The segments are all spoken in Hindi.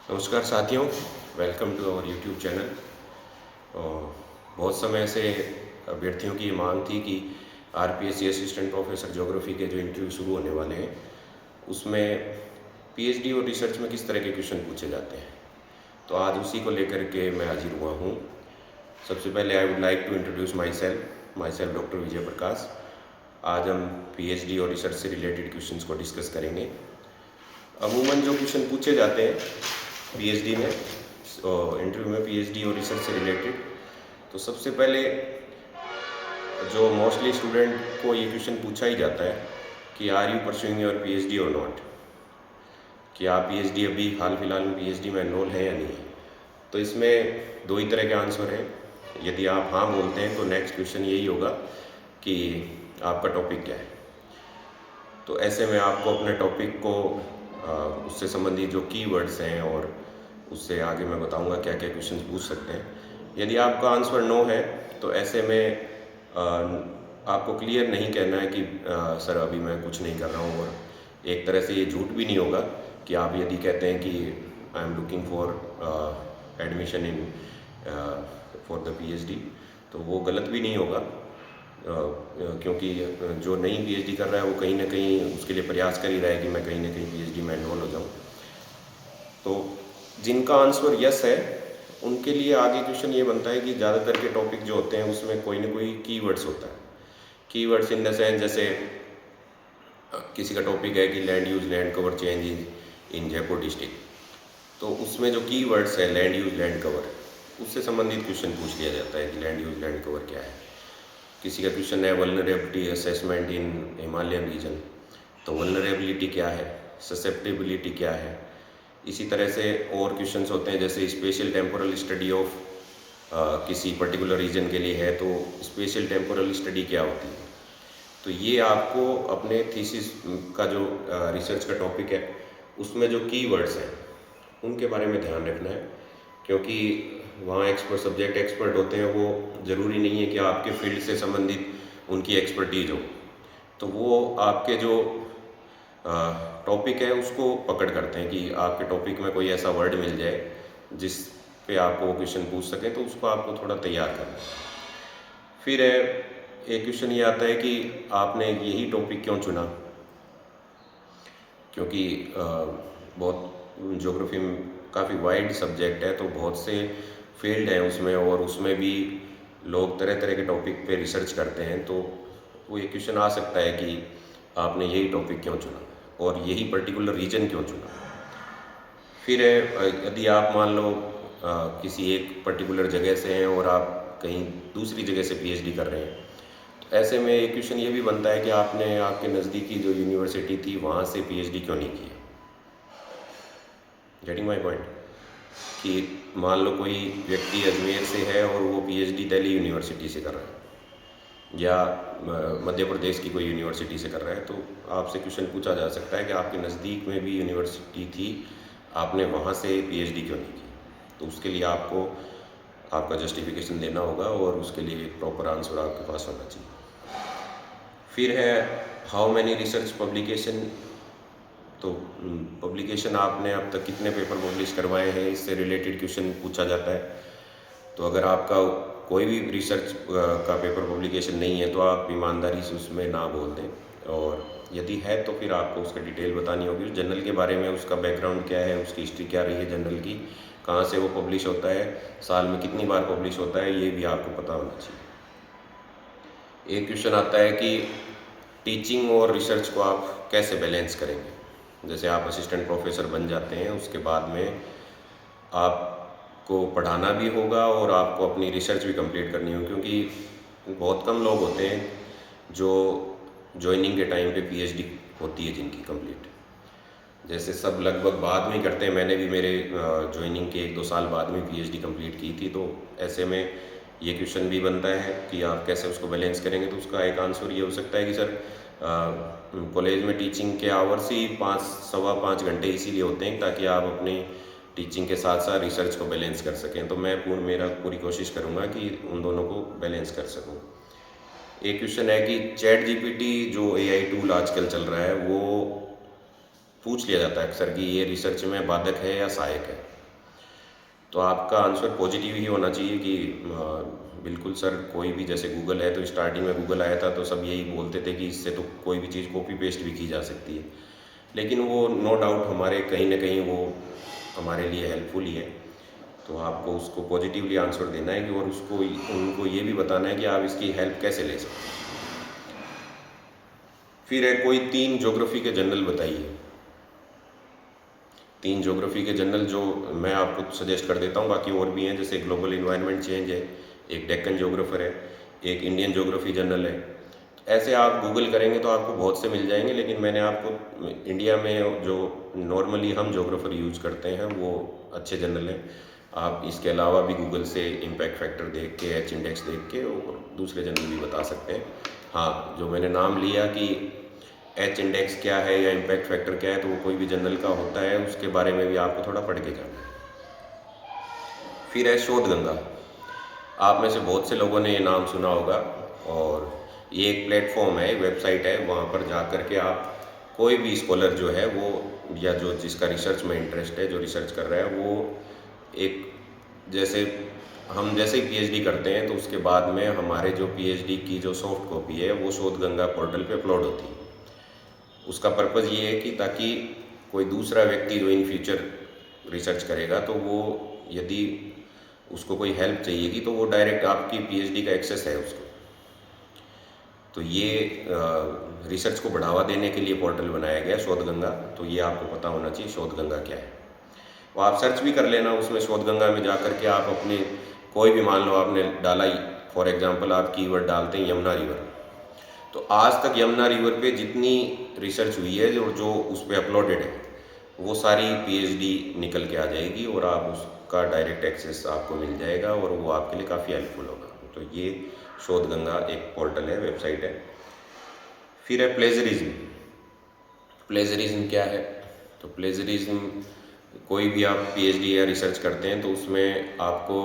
नमस्कार साथियों, welcome to our YouTube channel. बहुत समय से अभ्यर्थियों की ये मांग थी कि आरपीएससी असिस्टेंट प्रोफेसर ज्योग्राफी के जो इंटरव्यू शुरू होने वाले हैं उसमें पीएचडी और रिसर्च में किस तरह के क्वेश्चन पूछे जाते हैं, तो आज उसी को लेकर के मैं हाजिर हुआ हूँ। सबसे पहले I would like to introduce myself doctor Vijay Prakash. आज हम पीएचडी और रिसर्च से रिलेटेड क्वेश्चंस को डिस्कस करेंगे। अमूमन जो क्वेश्चन पूछे जाते हैं पीएचडी में, इंटरव्यू में पीएचडी और रिसर्च से रिलेटेड, तो सबसे पहले जो मोस्टली स्टूडेंट को ये क्वेश्चन पूछा ही जाता है कि are you pursuing your PhD और नॉट, कि आप पीएचडी अभी हाल फिलहाल में पीएचडी में एनरोल है या नहीं है। तो इसमें दो ही तरह के आंसर हैं। यदि आप हाँ बोलते हैं तो नेक्स्ट क्वेश्चन यही होगा कि आपका टॉपिक क्या है। तो ऐसे में आपको अपने टॉपिक को उससे संबंधित जो कीवर्ड्स हैं और उससे आगे मैं बताऊंगा क्या क्या क्वेश्चंस पूछ सकते हैं। यदि आपका आंसर नो है तो ऐसे में आपको क्लियर नहीं कहना है कि सर अभी मैं कुछ नहीं कर रहा हूँ, और एक तरह से ये झूठ भी नहीं होगा कि आप यदि कहते हैं कि I am looking for admission in for the PhD, तो वो गलत भी नहीं होगा, क्योंकि जो नई पीएचडी कर रहा है वो कहीं ना कहीं उसके लिए प्रयास कर ही रहा है कि मैं कहीं ना कहीं पीएचडी में एनरोल हो जाऊँ। तो जिनका आंसर यस है उनके लिए आगे क्वेश्चन ये बनता है कि ज़्यादातर के टॉपिक जो होते हैं उसमें कोई ना कोई कीवर्ड्स होता है। कीवर्ड्स इन द सेंस, जैसे किसी का टॉपिक है कि land use land cover change in Jaipur district, तो उसमें जो कीवर्ड्स है लैंड यूज लैंड कवर, उससे संबंधित क्वेश्चन पूछ लिया जाता है कि लैंड यूज लैंड कवर क्या है। किसी का क्वेश्चन है vulnerability assessment in Himalayan region, तो वल्नरेबिलिटी क्या है, ससेप्टेबिलिटी क्या है। इसी तरह से और क्वेश्चंस होते हैं, जैसे स्पेशल टेम्पोरल स्टडी ऑफ किसी पर्टिकुलर रीजन के लिए है, तो स्पेशल टेम्पोरल स्टडी क्या होती है। तो ये आपको अपने थीसिस का जो रिसर्च का टॉपिक है उसमें जो कीवर्ड्स हैं उनके बारे में ध्यान रखना है, क्योंकि वहाँ एक्सपर्ट सब्जेक्ट एक्सपर्ट होते हैं, वो ज़रूरी नहीं है कि आपके फील्ड से संबंधित उनकी एक्सपर्टीज हो। तो वो आपके जो टॉपिक है उसको पकड़ करते हैं कि आपके टॉपिक में कोई ऐसा वर्ड मिल जाए जिस पे आपको वो क्वेश्चन पूछ सकें, तो उसको आपको थोड़ा तैयार करना है। फिर एक क्वेश्चन ये आता है कि आपने यही टॉपिक क्यों चुना, क्योंकि बहुत ज्योग्राफी में काफ़ी वाइड सब्जेक्ट है, तो बहुत से फील्ड हैं उसमें, और उसमें भी लोग तरह तरह के टॉपिक पे रिसर्च करते हैं। तो वो ये क्वेश्चन आ सकता है कि आपने यही टॉपिक क्यों चुना और यही पर्टिकुलर रीजन क्यों चुना। फिर यदि आप मान लो किसी एक पर्टिकुलर जगह से हैं और आप कहीं दूसरी जगह से पीएचडी कर रहे हैं, तो ऐसे में एक क्वेश्चन ये भी बनता है कि आपने आपके नज़दीकी जो यूनिवर्सिटी थी वहाँ से पीएचडी क्यों नहीं किया। गेटिंग माई पॉइंट, कि मान लो कोई व्यक्ति अजमेर से है और वो पीएचडी दिल्ली यूनिवर्सिटी से कर रहा है या मध्य प्रदेश की कोई यूनिवर्सिटी से कर रहा है, तो आपसे क्वेश्चन पूछा जा सकता है कि आपके नज़दीक में भी यूनिवर्सिटी थी, आपने वहाँ से पीएचडी क्यों नहीं की। तो उसके लिए आपको आपका जस्टिफिकेशन देना होगा और उसके लिए एक प्रॉपर आंसर आपके पास होना चाहिए। फिर है हाउ मैनी रिसर्च पब्लिकेशन, तो पब्लिकेशन आपने अब तक कितने पेपर पब्लिश करवाए हैं, इससे रिलेटेड क्वेश्चन पूछा जाता है। तो अगर आपका कोई भी रिसर्च का पेपर पब्लिकेशन नहीं है तो आप ईमानदारी से उसमें ना बोल दें, और यदि है तो फिर आपको उसका डिटेल बतानी होगी, उस जर्नल के बारे में, उसका बैकग्राउंड क्या है, उसकी हिस्ट्री क्या रही है जर्नल की, कहाँ से वो पब्लिश होता है, साल में कितनी बार पब्लिश होता है, ये भी आपको पता होना चाहिए। एक क्वेश्चन आता है कि टीचिंग और रिसर्च को आप कैसे बैलेंस करेंगे। जैसे आप असिस्टेंट प्रोफेसर बन जाते हैं, उसके बाद में आपको पढ़ाना भी होगा और आपको अपनी रिसर्च भी कंप्लीट करनी होगी, क्योंकि बहुत कम लोग होते हैं जो ज्वाइनिंग के टाइम पे पीएचडी होती है जिनकी कंप्लीट। जैसे सब लगभग बाद में करते हैं, मैंने भी मेरे ज्वाइनिंग के 1-2 साल बाद में पीएचडी कंप्लीट की थी। तो ऐसे में ये क्वेश्चन भी बनता है कि आप कैसे उसको बैलेंस करेंगे। तो उसका एक आंसर ये हो सकता है कि सर कॉलेज में टीचिंग के आवर्स ही 5-5.25 घंटे इसीलिए होते हैं ताकि आप अपनी टीचिंग के साथ साथ रिसर्च को बैलेंस कर सकें। तो मैं मेरा पूरी कोशिश करूँगा कि उन दोनों को बैलेंस कर सकूँ। एक क्वेश्चन है कि चैट जीपीटी जो एआई टूल आजकल चल रहा है, वो पूछ लिया जाता है अक्सर कि ये रिसर्च में बाधक है या सहायक है। तो आपका आंसर पॉजिटिव ही होना चाहिए कि बिल्कुल सर, कोई भी जैसे गूगल है, तो स्टार्टिंग में गूगल आया था तो सब यही बोलते थे कि इससे तो कोई भी चीज़ कॉपी पेस्ट भी की जा सकती है, लेकिन वो नो डाउट हमारे कहीं ना कहीं वो हमारे लिए हेल्पफुल ही है। तो आपको उसको पॉजिटिवली आंसर देना है कि और उसको उनको ये भी बताना है कि आप इसकी हेल्प कैसे ले सकते हैं। फिर है कोई 3 ज्योग्राफी के जर्नल बताइए। 3 ज्योग्राफी के जर्नल जो मैं आपको सजेस्ट कर देता हूँ, बाकी और भी हैं, जैसे ग्लोबल इन्वायरमेंट चेंज है, एक डेक्कन ज्योग्राफर है, एक इंडियन ज्योग्राफी जर्नल है। ऐसे आप गूगल करेंगे तो आपको बहुत से मिल जाएंगे, लेकिन मैंने आपको इंडिया में जो नॉर्मली हम ज्योग्राफर यूज करते हैं वो अच्छे जर्नल हैं। आप इसके अलावा भी गूगल से इम्पैक्ट फैक्टर देख के, एच इंडेक्स देख के और दूसरे जर्नल भी बता सकते हैं। हाँ, जो मैंने नाम लिया कि एच इंडेक्स क्या है या इम्पैक्ट फैक्टर क्या है, तो वो कोई भी जर्नल का होता है, उसके बारे में भी आपको थोड़ा पढ़ के जाना है। फिर है शोध गंगा। आप में से बहुत से लोगों ने ये नाम सुना होगा, और ये एक प्लेटफॉर्म है, वेबसाइट है, वहाँ पर जा कर के आप कोई भी स्कॉलर जो है वो, या जो जिसका रिसर्च में इंटरेस्ट है, जो रिसर्च कर रहा है, वो एक जैसे हम जैसे ही पीएचडी करते हैं तो उसके बाद में हमारे जो पीएचडी की जो सॉफ्ट कॉपी है वो शोध गंगा पोर्टल पे अपलोड होती है। उसका पर्पज़ ये है कि ताकि कोई दूसरा व्यक्ति जो इन फ्यूचर रिसर्च करेगा तो वो यदि उसको कोई हेल्प चाहिएगी तो वो डायरेक्ट आपकी पीएचडी का एक्सेस है उसको। तो ये रिसर्च को बढ़ावा देने के लिए पोर्टल बनाया गया शोध गंगा। तो ये आपको पता होना चाहिए शोध गंगा क्या है। वो आप सर्च भी कर लेना उसमें, शोध गंगा में जा कर के आप अपने कोई भी, मान लो आपने डाला, फॉर एग्जांपल आप कीवर्ड डालते हैं यमुना रिवर, तो आज तक यमुना रिवर पे जितनी रिसर्च हुई है और जो उस पर अपलोडेड है वो सारी पीएचडी निकल के आ जाएगी और आप उसका डायरेक्ट एक्सेस आपको मिल जाएगा और वो आपके लिए काफ़ी हेल्पफुल होगा। तो ये शोध गंगा एक पोर्टल है, वेबसाइट है। फिर है प्लेजरिज्म। प्लेजरिज्म क्या है? तो प्लेजरिज्म, कोई भी आप पीएचडी या रिसर्च करते हैं तो उसमें आपको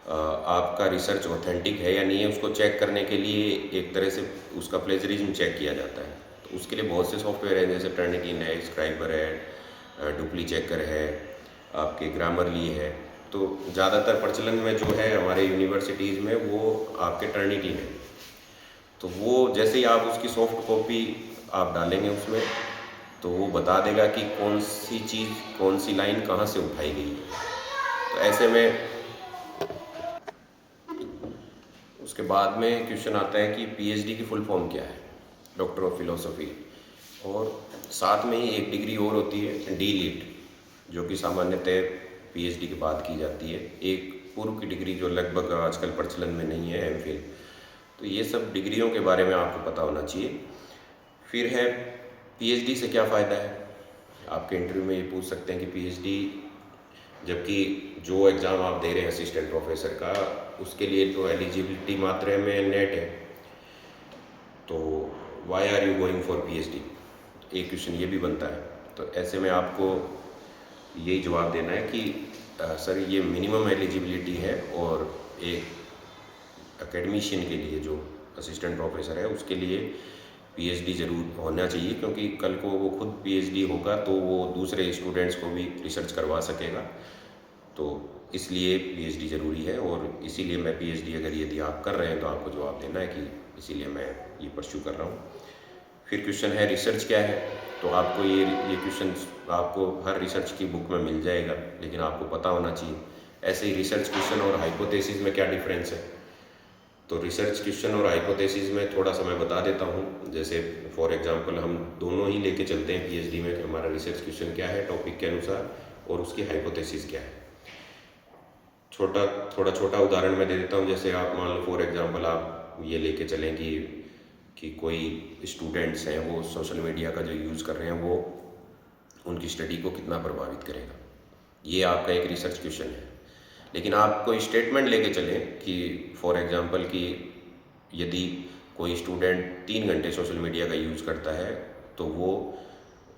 आपका रिसर्च ऑथेंटिक है या नहीं है उसको चेक करने के लिए एक तरह से उसका प्लेजरिज्म चेक किया जाता है। तो उसके लिए बहुत से सॉफ्टवेयर हैं, जैसे टर्निटिन है, स्क्राइबर है, डुप्ली चेकर है, आपके ग्रामरली है। तो ज़्यादातर प्रचलन में जो है हमारे यूनिवर्सिटीज़ में वो आपके टर्निटिन है। तो वो जैसे ही आप उसकी सॉफ्ट कॉपी आप डालेंगे उसमें, तो वो बता देगा कि कौन सी चीज़, कौन सी लाइन कहाँ से उठाई गई है। तो ऐसे में उसके बाद में क्वेश्चन आता है कि पीएचडी की फुल फॉर्म क्या है? Doctor of philosophy. और साथ में ही एक डिग्री और होती है डीलिट, जो कि सामान्यतः पीएचडी के बाद की जाती है। एक पूर्व की डिग्री जो लगभग आजकल प्रचलन में नहीं है, एमफिल। तो ये सब डिग्रियों के बारे में आपको पता होना चाहिए। फिर है पीएचडी से क्या फ़ायदा है? आपके इंटरव्यू में ये पूछ सकते हैं कि पीएचडी, जबकि जो एग्ज़ाम आप दे रहे हैं असिस्टेंट प्रोफेसर का, उसके लिए तो एलिजिबिलिटी मात्रा में नेट है, तो why are you going for PhD? एक क्वेश्चन ये भी बनता है। तो ऐसे में आपको यही जवाब देना है कि सर ये मिनिमम एलिजिबिलिटी है, और एक एकेडमिशियन के लिए, जो असिस्टेंट प्रोफेसर है, उसके लिए पीएचडी ज़रूर होना चाहिए, क्योंकि कल को वो खुद पीएचडी होगा तो वो दूसरे स्टूडेंट्स को भी रिसर्च करवा सकेगा। तो इसलिए पीएचडी ज़रूरी है, और इसीलिए मैं पीएचडी अगर यदि आप कर रहे हैं तो आपको जवाब देना है कि इसीलिए मैं ये परस्यू कर रहा हूँ। फिर क्वेश्चन है रिसर्च क्या है? तो आपको ये क्वेश्चन आपको हर रिसर्च की बुक में मिल जाएगा, लेकिन आपको पता होना चाहिए। ऐसे ही रिसर्च क्वेश्चन और हाइपोथेसिस में क्या डिफरेंस है? तो रिसर्च क्वेश्चन और हाइपोथेसिस में थोड़ा सा मैं बता देता हूँ। जैसे फॉर एग्जांपल हम दोनों ही लेके चलते हैं पीएचडी में कि हमारा रिसर्च क्वेश्चन क्या है टॉपिक के अनुसार, और उसकी हाइपोथेसिस क्या है। थोड़ा छोटा उदाहरण मैं दे देता हूँ। जैसे आप मान लो फॉर एग्जांपल आप ये लेके चलें कि कोई स्टूडेंट्स हैं वो सोशल मीडिया का जो यूज़ कर रहे हैं वो उनकी स्टडी को कितना प्रभावित करेगा। ये आपका एक रिसर्च क्वेश्चन है। लेकिन आप कोई स्टेटमेंट लेके चलें कि फॉर एग्जांपल कि यदि कोई स्टूडेंट 3 घंटे सोशल मीडिया का यूज़ करता है तो वो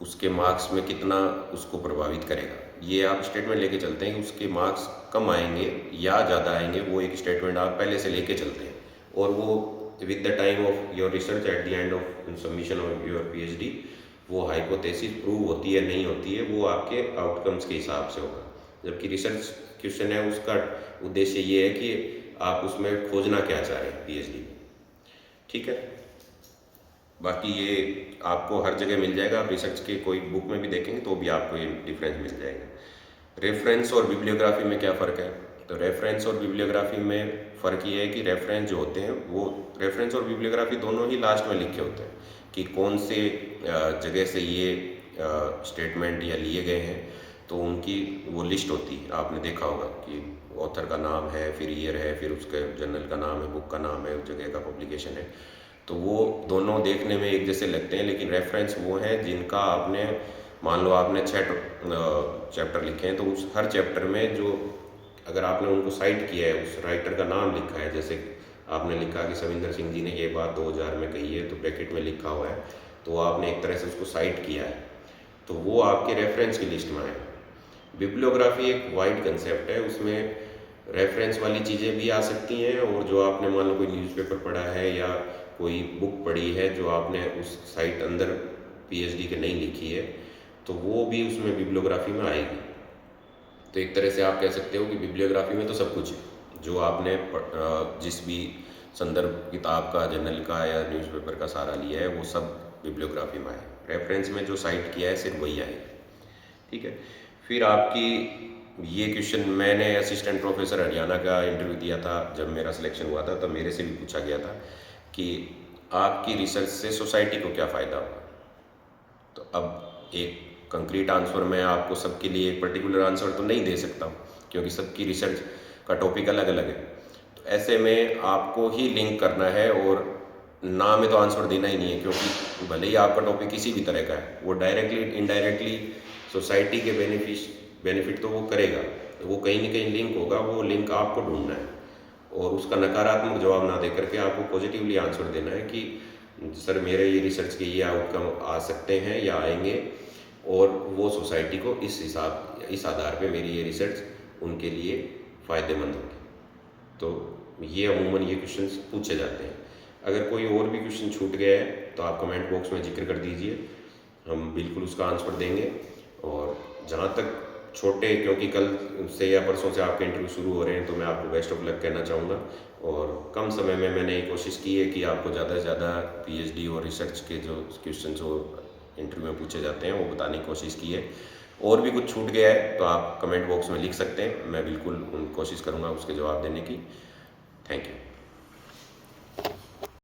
उसके मार्क्स में कितना उसको प्रभावित करेगा। ये आप स्टेटमेंट लेके चलते हैं कि उसके मार्क्स कम आएंगे या ज़्यादा आएंगे, वो एक स्टेटमेंट आप पहले से लेके चलते हैं, और वो with the time of your research at the end of submission of your PhD वो हाइपोथेसिस प्रूव होती है नहीं होती है, वो आपके आउटकम्स के हिसाब से होगा। जबकि रिसर्च क्वेश्चन है उसका उद्देश्य ये है कि आप उसमें खोजना क्या चाह रहे हैं पीएचडी में। ठीक है, बाकी ये आपको हर जगह मिल जाएगा, आप रिसर्च के कोई बुक में भी देखेंगे तो भी आपको ये डिफरेंस मिल जाएगा। रेफरेंस और बिब्लियोग्राफी में क्या फ़र्क है? तो रेफरेंस और बिब्लियोग्राफी में फ़र्क ये है कि रेफरेंस जो होते हैं वो रेफरेंस और बिब्लियोग्राफी दोनों ही लास्ट में लिखे होते हैं कि कौन से जगह से ये स्टेटमेंट या लिए गए हैं, तो उनकी वो लिस्ट होती है। आपने देखा होगा कि ऑथर का नाम है, फिर ईयर है, फिर उसके जर्नल का नाम है, बुक का नाम है, उस जगह का पब्लिकेशन है। तो वो दोनों देखने में एक जैसे लगते हैं, लेकिन रेफरेंस वो हैं जिनका आपने, मान लो आपने 6 चैप्टर लिखे हैं, तो उस हर चैप्टर में जो अगर आपने उनको साइट किया है, उस राइटर का नाम लिखा है, जैसे आपने लिखा कि सविंदर सिंह जी ने ये बात 2000 में कही है, तो ब्रैकेट में लिखा हुआ है, तो आपने एक तरह से उसको साइट किया है, तो वो आपके रेफरेंस की लिस्ट में आएगा। बिब्लियोग्राफी एक वाइड कंसेप्ट है, उसमें रेफरेंस वाली चीज़ें भी आ सकती हैं, और जो आपने मान लो कोई न्यूज़पेपर पढ़ा है या कोई बुक पढ़ी है जो आपने उस साइट अंदर पीएचडी के नहीं लिखी है, तो वो भी उसमें बिब्लियोग्राफी में आएगी। तो एक तरह से आप कह सकते हो कि बिब्लियोग्राफी में तो सब कुछ है, जो आपने जिस भी संदर्भ किताब का, जर्नल का या न्यूज़पेपर का सहारा लिया है, वो सब बिब्लियोग्राफी में आए। रेफरेंस में जो साइट किया है सिर्फ वही आएगा। ठीक है, फिर आपकी ये क्वेश्चन मैंने असिस्टेंट प्रोफेसर हरियाणा का इंटरव्यू दिया था, जब मेरा सिलेक्शन हुआ था तब मेरे से भी पूछा गया था कि आपकी रिसर्च से सोसाइटी को क्या फ़ायदा होगा। तो अब एक कंक्रीट आंसर मैं आपको सबके लिए एक पर्टिकुलर आंसर तो नहीं दे सकता हूँ, क्योंकि सबकी रिसर्च का टॉपिक अलग अलग है। तो ऐसे में आपको ही लिंक करना है, और ना में तो आंसर देना ही नहीं है, क्योंकि भले ही आपका टॉपिक किसी भी तरह का है, वो डायरेक्टली इनडायरेक्टली सोसाइटी के बेनिफिट तो वो करेगा, तो वो कहीं ना कहीं लिंक होगा, वो लिंक आपको ढूंढना है, और उसका नकारात्मक जवाब ना दे करके आपको पॉजिटिवली आंसर देना है कि सर मेरे ये रिसर्च के ये आउटकम आ सकते हैं या आएंगे, और वो सोसाइटी को इस आधार पे मेरी ये रिसर्च उनके लिए फ़ायदेमंद होगी। तो ये अमूमन ये क्वेश्चंस पूछे जाते हैं। अगर कोई और भी क्वेश्चन छूट गया है तो आप कमेंट बॉक्स में जिक्र कर दीजिए, हम बिल्कुल उसका आंसर देंगे। और जहाँ तक छोटे, क्योंकि कल से या परसों से आपके इंटरव्यू शुरू हो रहे हैं, तो मैं आपको बेस्ट ऑफ लक कहना चाहूँगा। और कम समय में मैंने ये कोशिश की है कि आपको ज़्यादा से ज़्यादा पीएचडी और रिसर्च के जो क्वेश्चन जो इंटरव्यू में पूछे जाते हैं वो बताने की कोशिश की है। और भी कुछ छूट गया है तो आप कमेंट बॉक्स में लिख सकते हैं, मैं बिल्कुल कोशिश करूँगा उसके जवाब देने की। Thank you.